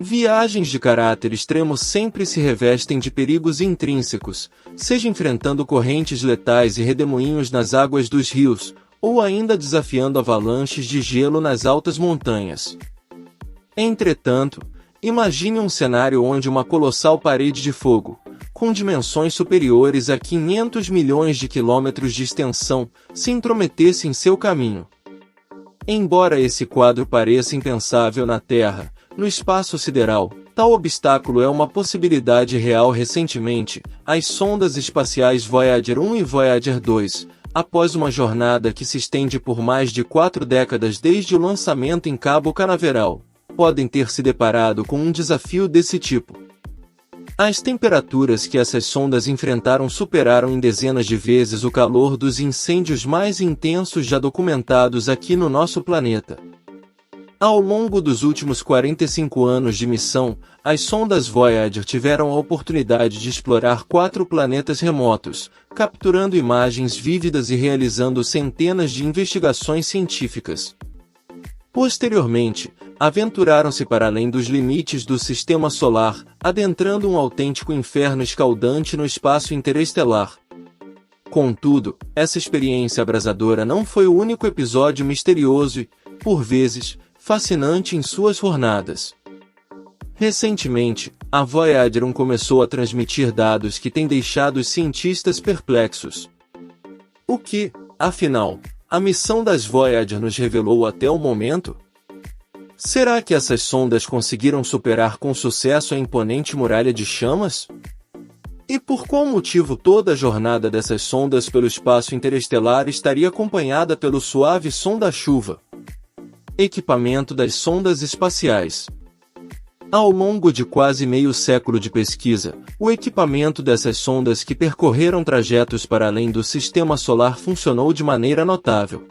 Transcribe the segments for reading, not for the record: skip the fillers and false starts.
Viagens de caráter extremo sempre se revestem de perigos intrínsecos, seja enfrentando correntes letais e redemoinhos nas águas dos rios, ou ainda desafiando avalanches de gelo nas altas montanhas. Entretanto, imagine um cenário onde uma colossal parede de fogo, com dimensões superiores a 500 milhões de quilômetros de extensão, se intrometesse em seu caminho. Embora esse quadro pareça impensável na Terra, no espaço sideral, tal obstáculo é uma possibilidade real. Recentemente, as sondas espaciais Voyager 1 e Voyager 2, após uma jornada que se estende por mais de 4 décadas desde o lançamento em Cabo Canaveral, podem ter se deparado com um desafio desse tipo. As temperaturas que essas sondas enfrentaram superaram em dezenas de vezes o calor dos incêndios mais intensos já documentados aqui no nosso planeta. Ao longo dos últimos 45 anos de missão, as sondas Voyager tiveram a oportunidade de explorar 4 planetas remotos, capturando imagens vívidas e realizando centenas de investigações científicas. Posteriormente, aventuraram-se para além dos limites do Sistema Solar, adentrando um autêntico inferno escaldante no espaço interestelar. Contudo, essa experiência abrasadora não foi o único episódio misterioso e, por vezes, fascinante em suas jornadas. Recentemente, a Voyager 1 começou a transmitir dados que têm deixado os cientistas perplexos. O que, afinal, a missão das Voyager nos revelou até o momento? Será que essas sondas conseguiram superar com sucesso a imponente muralha de chamas? E por qual motivo toda a jornada dessas sondas pelo espaço interestelar estaria acompanhada pelo suave som da chuva? Equipamento das sondas espaciais. Ao longo de quase meio século de pesquisa, o equipamento dessas sondas que percorreram trajetos para além do Sistema Solar funcionou de maneira notável.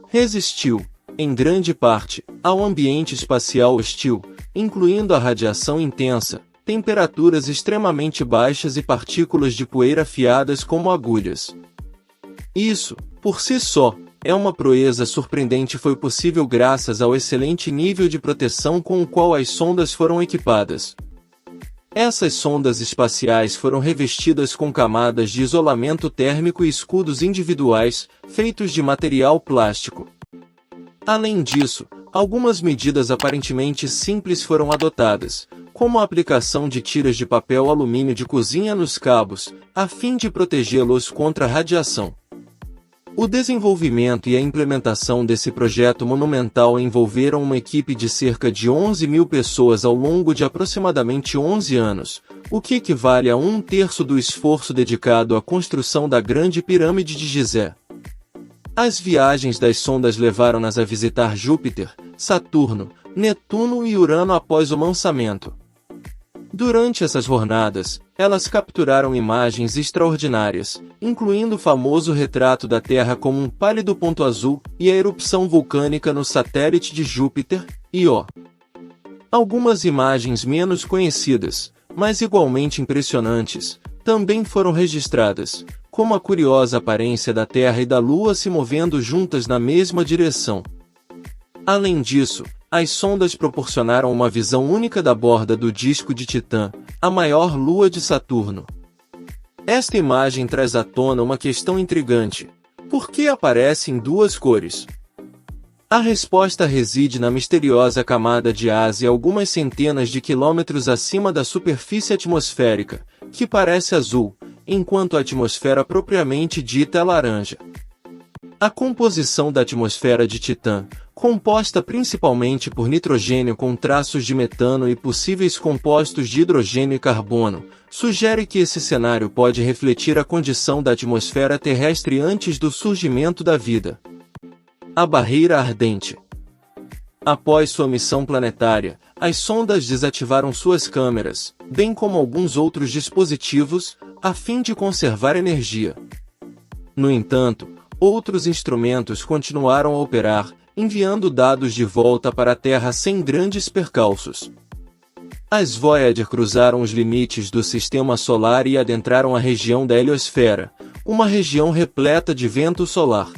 Resistiu, em grande parte, ao ambiente espacial hostil, incluindo a radiação intensa, temperaturas extremamente baixas e partículas de poeira afiadas como agulhas. Isso, por si só, é uma proeza surpreendente. Foi possível graças ao excelente nível de proteção com o qual as sondas foram equipadas. Essas sondas espaciais foram revestidas com camadas de isolamento térmico e escudos individuais, feitos de material plástico. Além disso, algumas medidas aparentemente simples foram adotadas, como a aplicação de tiras de papel alumínio de cozinha nos cabos, a fim de protegê-los contra a radiação. O desenvolvimento e a implementação desse projeto monumental envolveram uma equipe de cerca de 11.000 pessoas ao longo de aproximadamente 11 anos, o que equivale a 1/3 do esforço dedicado à construção da Grande Pirâmide de Gizé. As viagens das sondas levaram-nas a visitar Júpiter, Saturno, Netuno e Urano após o lançamento. Durante essas jornadas, elas capturaram imagens extraordinárias, incluindo o famoso retrato da Terra como um pálido ponto azul e a erupção vulcânica no satélite de Júpiter, Io. Algumas imagens menos conhecidas, mas igualmente impressionantes, também foram registradas, como a curiosa aparência da Terra e da Lua se movendo juntas na mesma direção. Além disso, as sondas proporcionaram uma visão única da borda do disco de Titã, a maior lua de Saturno. Esta imagem traz à tona uma questão intrigante: por que aparece em 2 cores? A resposta reside na misteriosa camada de Ásia algumas centenas de quilômetros acima da superfície atmosférica, que parece azul, enquanto a atmosfera propriamente dita é laranja. A composição da atmosfera de Titã, composta principalmente por nitrogênio com traços de metano e possíveis compostos de hidrogênio e carbono, sugere que esse cenário pode refletir a condição da atmosfera terrestre antes do surgimento da vida. A barreira ardente. Após sua missão planetária, as sondas desativaram suas câmeras, bem como alguns outros dispositivos, a fim de conservar energia. No entanto, outros instrumentos continuaram a operar, enviando dados de volta para a Terra sem grandes percalços. As Voyager cruzaram os limites do Sistema Solar e adentraram a região da heliosfera, uma região repleta de vento solar.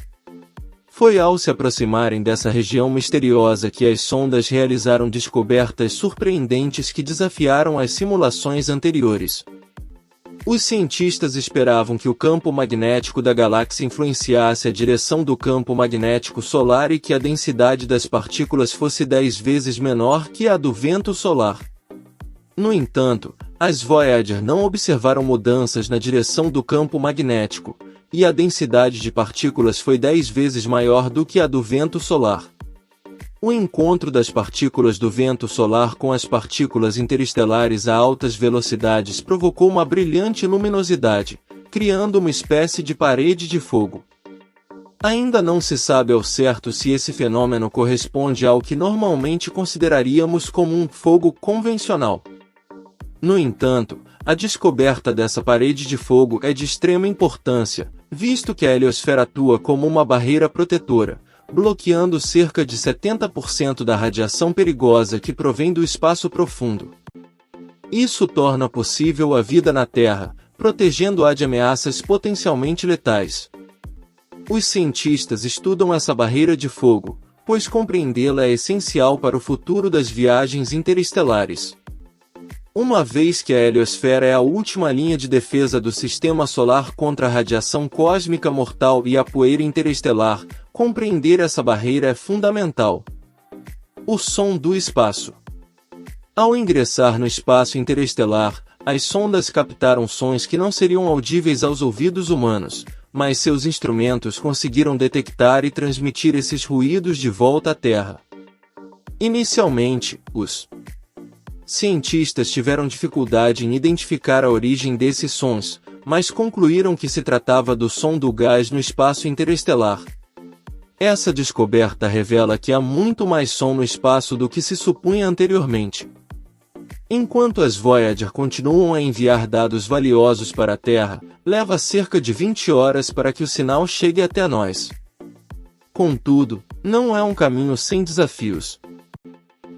Foi ao se aproximarem dessa região misteriosa que as sondas realizaram descobertas surpreendentes que desafiaram as simulações anteriores. Os cientistas esperavam que o campo magnético da galáxia influenciasse a direção do campo magnético solar e que a densidade das partículas fosse 10 vezes menor que a do vento solar. No entanto, as Voyager não observaram mudanças na direção do campo magnético, e a densidade de partículas foi 10 vezes maior do que a do vento solar. O encontro das partículas do vento solar com as partículas interestelares a altas velocidades provocou uma brilhante luminosidade, criando uma espécie de parede de fogo. Ainda não se sabe ao certo se esse fenômeno corresponde ao que normalmente consideraríamos como um fogo convencional. No entanto, a descoberta dessa parede de fogo é de extrema importância, visto que a heliosfera atua como uma barreira protetora, bloqueando cerca de 70% da radiação perigosa que provém do espaço profundo. Isso torna possível a vida na Terra, protegendo-a de ameaças potencialmente letais. Os cientistas estudam essa barreira de fogo, pois compreendê-la é essencial para o futuro das viagens interestelares. Uma vez que a heliosfera é a última linha de defesa do Sistema Solar contra a radiação cósmica mortal e a poeira interestelar, compreender essa barreira é fundamental. O som do espaço. Ao ingressar no espaço interestelar, as sondas captaram sons que não seriam audíveis aos ouvidos humanos, mas seus instrumentos conseguiram detectar e transmitir esses ruídos de volta à Terra. Inicialmente, os cientistas tiveram dificuldade em identificar a origem desses sons, mas concluíram que se tratava do som do gás no espaço interestelar. Essa descoberta revela que há muito mais som no espaço do que se supunha anteriormente. Enquanto as Voyager continuam a enviar dados valiosos para a Terra, leva cerca de 20 horas para que o sinal chegue até nós. Contudo, não é um caminho sem desafios.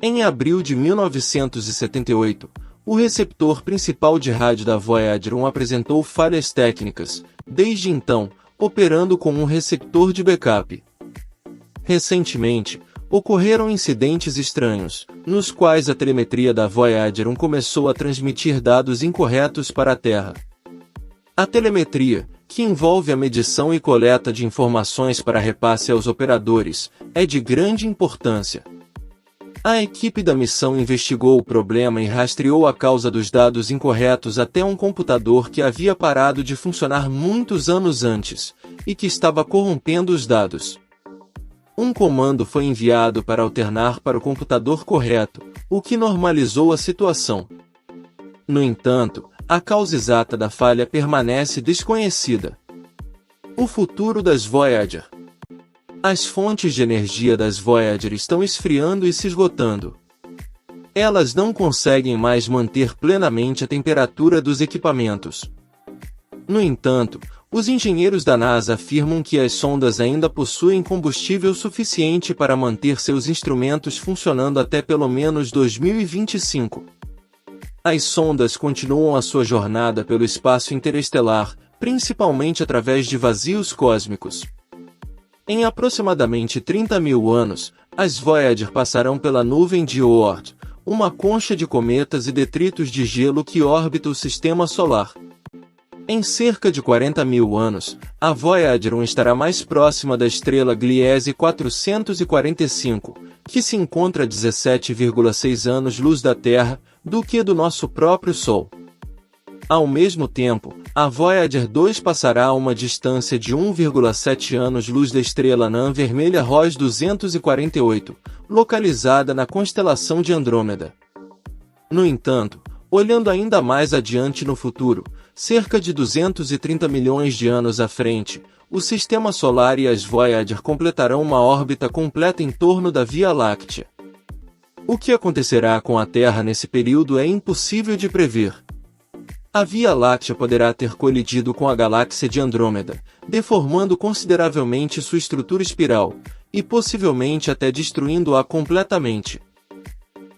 Em abril de 1978, o receptor principal de rádio da Voyager 1 apresentou falhas técnicas, desde então, operando como um receptor de backup. Recentemente, ocorreram incidentes estranhos, nos quais a telemetria da Voyager 1 começou a transmitir dados incorretos para a Terra. A telemetria, que envolve a medição e coleta de informações para repasse aos operadores, é de grande importância. A equipe da missão investigou o problema e rastreou a causa dos dados incorretos até um computador que havia parado de funcionar muitos anos antes, e que estava corrompendo os dados. Um comando foi enviado para alternar para o computador correto, o que normalizou a situação. No entanto, a causa exata da falha permanece desconhecida. O futuro das Voyager. As fontes de energia das Voyager estão esfriando e se esgotando. Elas não conseguem mais manter plenamente a temperatura dos equipamentos. No entanto, os engenheiros da NASA afirmam que as sondas ainda possuem combustível suficiente para manter seus instrumentos funcionando até pelo menos 2025. As sondas continuam a sua jornada pelo espaço interestelar, principalmente através de vazios cósmicos. Em aproximadamente 30 mil anos, as Voyager passarão pela nuvem de Oort, uma concha de cometas e detritos de gelo que orbita o Sistema Solar. Em cerca de 40 mil anos, a Voyager 1 estará mais próxima da estrela Gliese 445, que se encontra a 17,6 anos-luz da Terra, do que do nosso próprio Sol. Ao mesmo tempo, a Voyager 2 passará a uma distância de 1,7 anos-luz da estrela anã vermelha Ross 248, localizada na constelação de Andrômeda. No entanto, olhando ainda mais adiante no futuro, cerca de 230 milhões de anos à frente, o Sistema Solar e as Voyager completarão uma órbita completa em torno da Via Láctea. O que acontecerá com a Terra nesse período é impossível de prever. A Via Láctea poderá ter colidido com a galáxia de Andrômeda, deformando consideravelmente sua estrutura espiral, e possivelmente até destruindo-a completamente.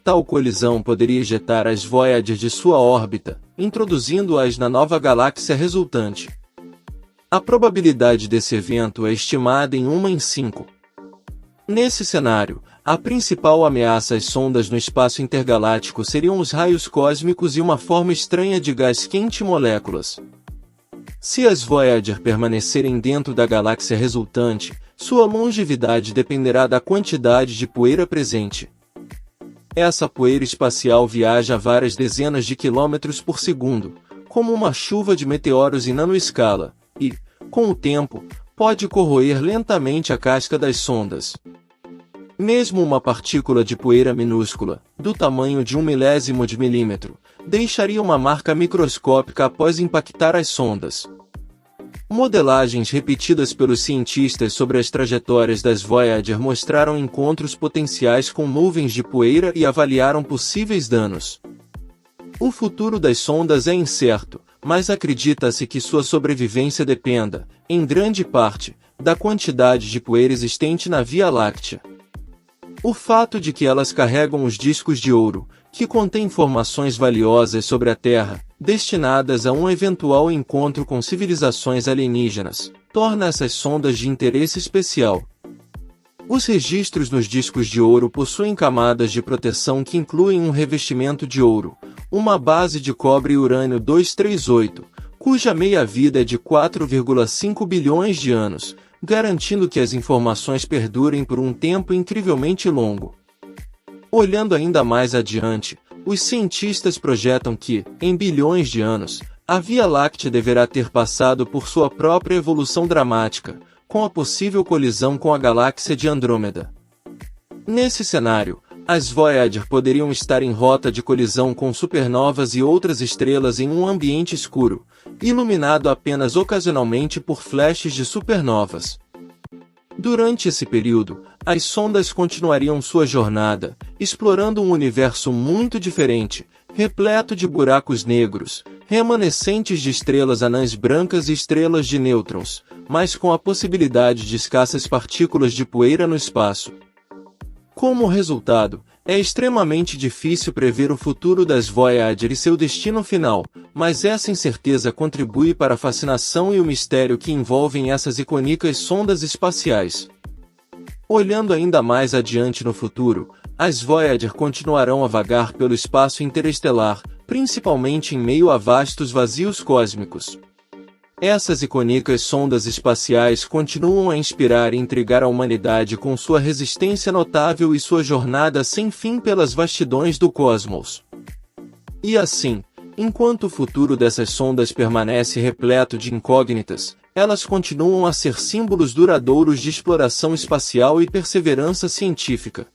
Tal colisão poderia ejetar as Voyager de sua órbita, introduzindo-as na nova galáxia resultante. A probabilidade desse evento é estimada em 1 em 5. Nesse cenário, a principal ameaça às sondas no espaço intergaláctico seriam os raios cósmicos e uma forma estranha de gás quente e moléculas. Se as Voyager permanecerem dentro da galáxia resultante, sua longevidade dependerá da quantidade de poeira presente. Essa poeira espacial viaja a várias dezenas de quilômetros por segundo, como uma chuva de meteoros em nanoescala, e, com o tempo, pode corroer lentamente a casca das sondas. Mesmo uma partícula de poeira minúscula, do tamanho de 1 milésimo de milímetro, deixaria uma marca microscópica após impactar as sondas. Modelagens repetidas pelos cientistas sobre as trajetórias das Voyager mostraram encontros potenciais com nuvens de poeira e avaliaram possíveis danos. O futuro das sondas é incerto, mas acredita-se que sua sobrevivência dependa, em grande parte, da quantidade de poeira existente na Via Láctea. O fato de que elas carregam os discos de ouro, que contêm informações valiosas sobre a Terra, destinadas a um eventual encontro com civilizações alienígenas, torna essas sondas de interesse especial. Os registros nos discos de ouro possuem camadas de proteção que incluem um revestimento de ouro, uma base de cobre e urânio-238, cuja meia-vida é de 4,5 bilhões de anos, garantindo que as informações perdurem por um tempo incrivelmente longo. Olhando ainda mais adiante, os cientistas projetam que, em bilhões de anos, a Via Láctea deverá ter passado por sua própria evolução dramática, com a possível colisão com a galáxia de Andrômeda. Nesse cenário, as Voyager poderiam estar em rota de colisão com supernovas e outras estrelas em um ambiente escuro, iluminado apenas ocasionalmente por flashes de supernovas. Durante esse período, as sondas continuariam sua jornada, explorando um universo muito diferente, repleto de buracos negros, remanescentes de estrelas anãs brancas e estrelas de nêutrons, mas com a possibilidade de escassas partículas de poeira no espaço. Como resultado, é extremamente difícil prever o futuro das Voyager e seu destino final, mas essa incerteza contribui para a fascinação e o mistério que envolvem essas icônicas sondas espaciais. Olhando ainda mais adiante no futuro, as Voyager continuarão a vagar pelo espaço interestelar, principalmente em meio a vastos vazios cósmicos. Essas icônicas sondas espaciais continuam a inspirar e intrigar a humanidade com sua resistência notável e sua jornada sem fim pelas vastidões do cosmos. E assim, enquanto o futuro dessas sondas permanece repleto de incógnitas, elas continuam a ser símbolos duradouros de exploração espacial e perseverança científica.